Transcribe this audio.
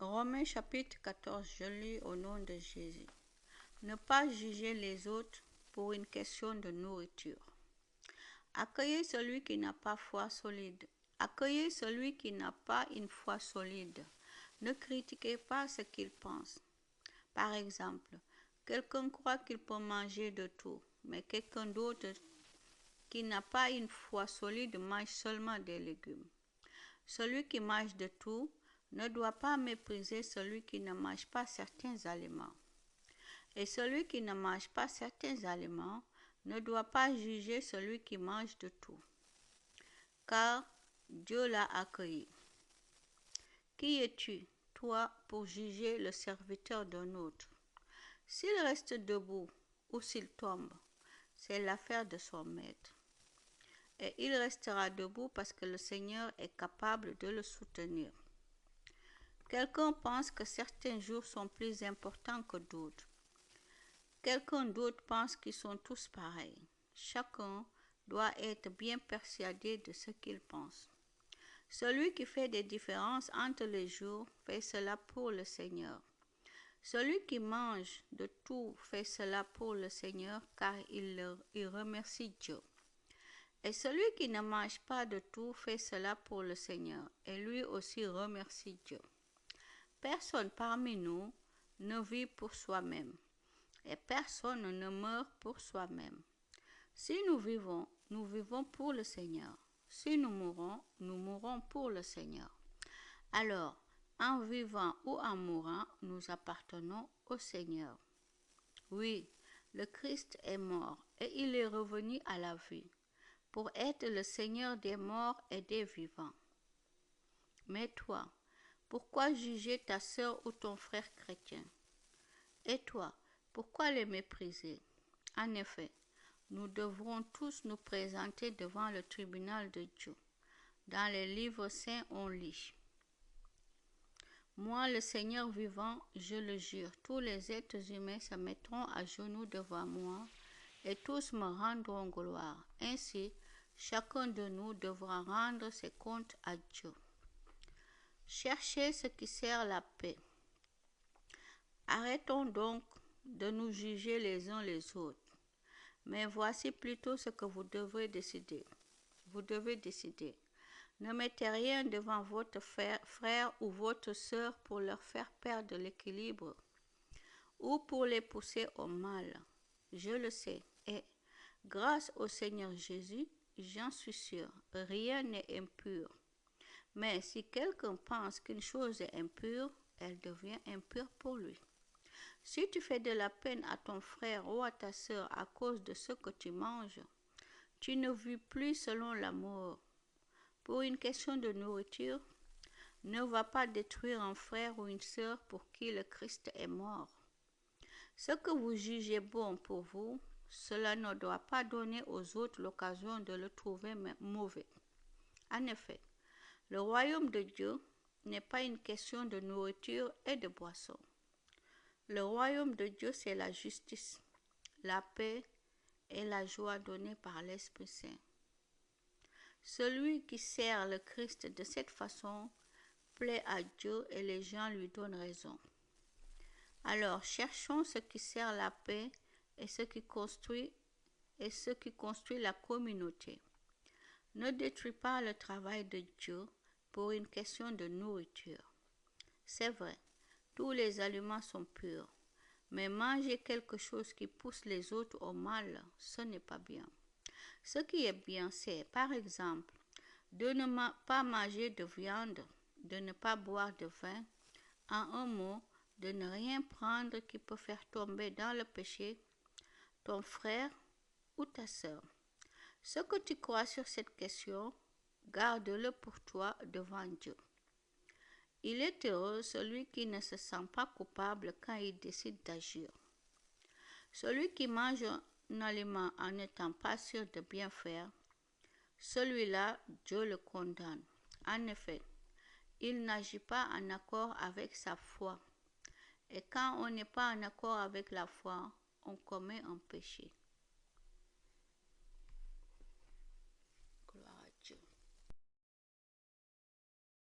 Romains chapitre 14, je lis au nom de Jésus. Ne pas juger les autres pour une question de nourriture. Accueillez celui qui n'a pas foi solide. Accueillez celui qui n'a pas une foi solide. Ne critiquez pas ce qu'il pense. Par exemple, quelqu'un croit qu'il peut manger de tout, mais quelqu'un d'autre qui n'a pas une foi solide mange seulement des légumes. Celui qui mange de tout ne doit pas mépriser celui qui ne mange pas certains aliments. Et celui qui ne mange pas certains aliments ne doit pas juger celui qui mange de tout, car Dieu l'a accueilli. Qui es-tu, toi, pour juger le serviteur d'un autre? S'il reste debout ou s'il tombe, c'est l'affaire de son maître. Et il restera debout parce que le Seigneur est capable de le soutenir. Quelqu'un pense que certains jours sont plus importants que d'autres. Quelqu'un d'autre pense qu'ils sont tous pareils. Chacun doit être bien persuadé de ce qu'il pense. Celui qui fait des différences entre les jours fait cela pour le Seigneur. Celui qui mange de tout fait cela pour le Seigneur car il remercie Dieu. Et celui qui ne mange pas de tout fait cela pour le Seigneur et lui aussi remercie Dieu. Personne parmi nous ne vit pour soi-même et personne ne meurt pour soi-même. Si nous vivons pour le Seigneur. Si nous mourrons pour le Seigneur. Alors, en vivant ou en mourant, nous appartenons au Seigneur. Oui, le Christ est mort et il est revenu à la vie pour être le Seigneur des morts et des vivants. Mais toi, pourquoi juger ta sœur ou ton frère chrétien? Et toi, pourquoi les mépriser? En effet, nous devrons tous nous présenter devant le tribunal de Dieu. Dans les livres saints, on lit. Moi, le Seigneur vivant, je le jure, tous les êtres humains se mettront à genoux devant moi et tous me rendront gloire. Ainsi, chacun de nous devra rendre ses comptes à Dieu. Cherchez ce qui sert la paix. Arrêtons donc de nous juger les uns les autres. Mais voici plutôt ce que vous devez décider. Vous devez décider. Ne mettez rien devant votre frère ou votre sœur pour leur faire perdre l'équilibre ou pour les pousser au mal. Je le sais. Et grâce au Seigneur Jésus, j'en suis sûr, rien n'est impur. Mais si quelqu'un pense qu'une chose est impure, elle devient impure pour lui. Si tu fais de la peine à ton frère ou à ta sœur à cause de ce que tu manges, tu ne vis plus selon l'amour. Pour une question de nourriture, ne va pas détruire un frère ou une sœur pour qui le Christ est mort. Ce que vous jugez bon pour vous, cela ne doit pas donner aux autres l'occasion de le trouver mauvais. En effet, le royaume de Dieu n'est pas une question de nourriture et de boisson. Le royaume de Dieu, c'est la justice, la paix et la joie donnée par l'Esprit Saint. Celui qui sert le Christ de cette façon plaît à Dieu et les gens lui donnent raison. Alors, cherchons ce qui sert la paix et ce qui construit la communauté. Ne détruis pas le travail de Dieu pour une question de nourriture. C'est vrai, tous les aliments sont purs, mais manger quelque chose qui pousse les autres au mal, ce n'est pas bien. Ce qui est bien, c'est, par exemple, de ne pas manger de viande, de ne pas boire de vin, en un mot, de ne rien prendre qui peut faire tomber dans le péché ton frère ou ta sœur. Ce que tu crois sur cette question, garde-le pour toi devant Dieu. Il est heureux celui qui ne se sent pas coupable quand il décide d'agir. Celui qui mange un aliment en n'étant pas sûr de bien faire, celui-là, Dieu le condamne. En effet, il n'agit pas en accord avec sa foi. Et quand on n'est pas en accord avec la foi, on commet un péché.